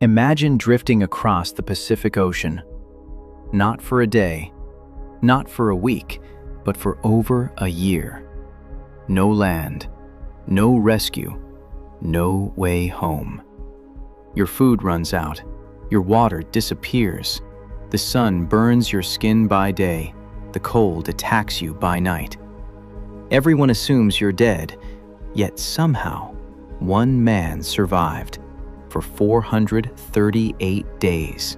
Imagine drifting across the Pacific Ocean. Not for a day, not for a week, but for over a year. No land, no rescue, no way home. Your food runs out, your water disappears. The sun burns your skin by day, the cold attacks you by night. Everyone assumes you're dead, yet somehow, one man survived for 438 days.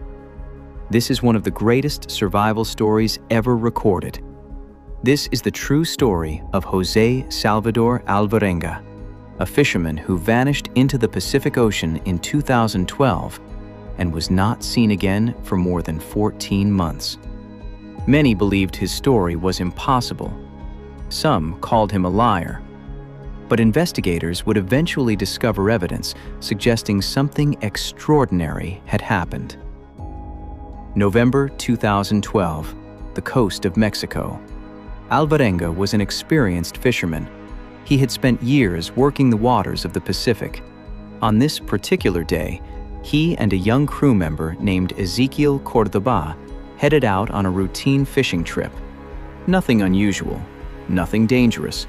This is one of the greatest survival stories ever recorded. This is the true story of José Salvador Alvarenga, a fisherman who vanished into the Pacific Ocean in 2012 and was not seen again for more than 14 months. Many believed his story was impossible. Some called him a liar. But investigators would eventually discover evidence suggesting something extraordinary had happened. November 2012, the coast of Mexico. Alvarenga was an experienced fisherman. He had spent years working the waters of the Pacific. On this particular day, he and a young crew member named Ezequiel Cordoba headed out on a routine fishing trip. Nothing unusual, nothing dangerous.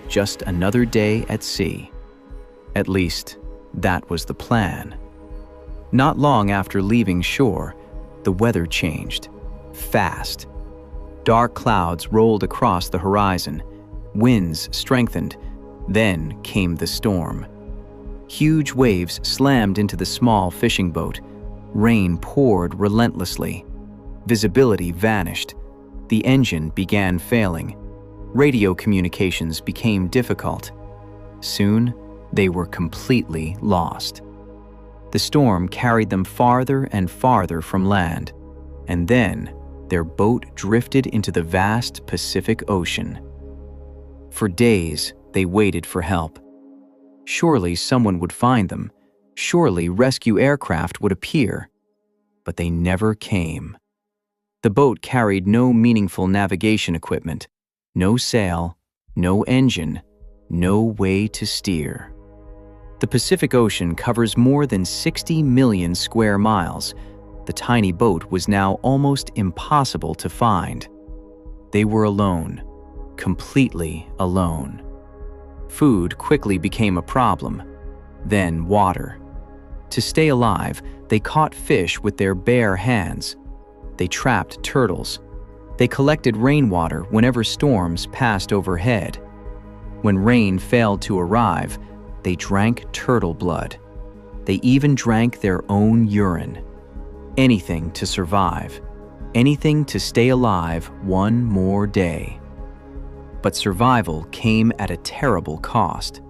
Just another day at sea. At least, that was the plan. Not long after leaving shore, the weather changed. Fast. Dark clouds rolled across the horizon. Winds strengthened. Then came the storm. Huge waves slammed into the small fishing boat. Rain poured relentlessly. Visibility vanished. The engine began failing. Radio communications became difficult. Soon, they were completely lost. The storm carried them farther and farther from land, and then their boat drifted into the vast Pacific Ocean. For days, they waited for help. Surely someone would find them. Surely rescue aircraft would appear. But they never came. The boat carried no meaningful navigation equipment. No sail, no engine, no way to steer. The Pacific Ocean covers more than 60 million square miles. The tiny boat was now almost impossible to find. They were alone, completely alone. Food quickly became a problem, then water. To stay alive, they caught fish with their bare hands. They trapped turtles. They collected rainwater whenever storms passed overhead. When rain failed to arrive, they drank turtle blood. They even drank their own urine. Anything to survive. Anything to stay alive one more day. But survival came at a terrible cost.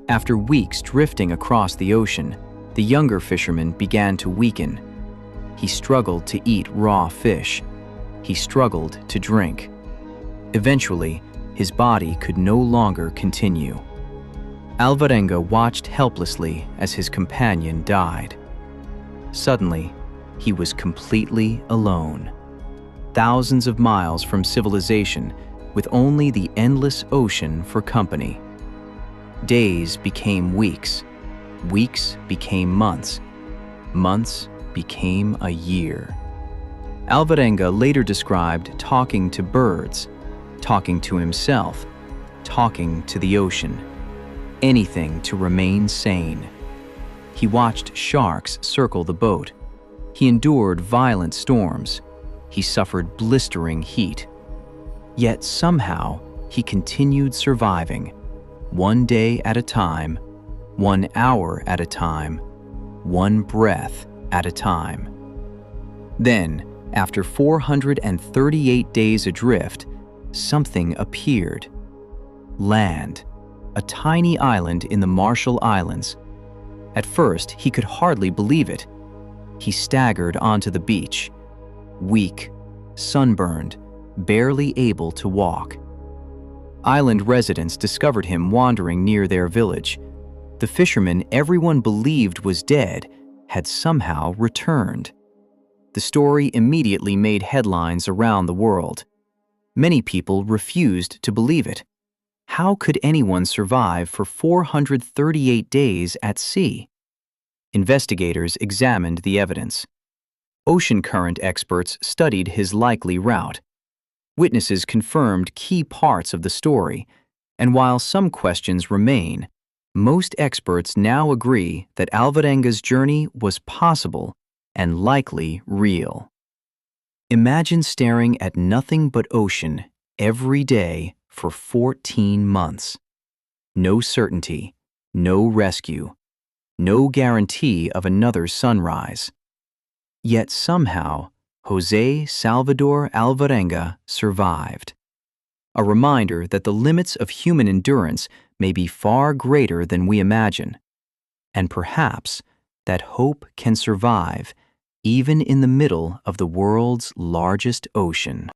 After weeks drifting across the ocean, the younger fisherman began to weaken. He struggled to eat raw fish. He struggled to drink. Eventually, his body could no longer continue. Alvarenga watched helplessly as his companion died. Suddenly, he was completely alone. Thousands of miles from civilization, with only the endless ocean for company. Days became weeks. Weeks became months. Months became a year. Alvarenga later described talking to birds, talking to himself, talking to the ocean. Anything to remain sane. He watched sharks circle the boat. He endured violent storms. He suffered blistering heat. Yet somehow, he continued surviving, one day at a time, 1 hour at a time, one breath at a time. Then, after 438 days adrift, something appeared. Land, a tiny island in the Marshall Islands. At first, he could hardly believe it. He staggered onto the beach, weak, sunburned, barely able to walk. Island residents discovered him wandering near their village. The fisherman everyone believed was dead had somehow returned. The story immediately made headlines around the world. Many people refused to believe it. How could anyone survive for 438 days at sea? Investigators examined the evidence. Ocean current experts studied his likely route. Witnesses confirmed key parts of the story, and while some questions remain, most experts now agree that Alvarenga's journey was possible and likely real. Imagine staring at nothing but ocean every day for 14 months. No certainty, no rescue, no guarantee of another sunrise. Yet somehow, José Salvador Alvarenga survived. A reminder that the limits of human endurance may be far greater than we imagine, and perhaps that hope can survive even in the middle of the world's largest ocean.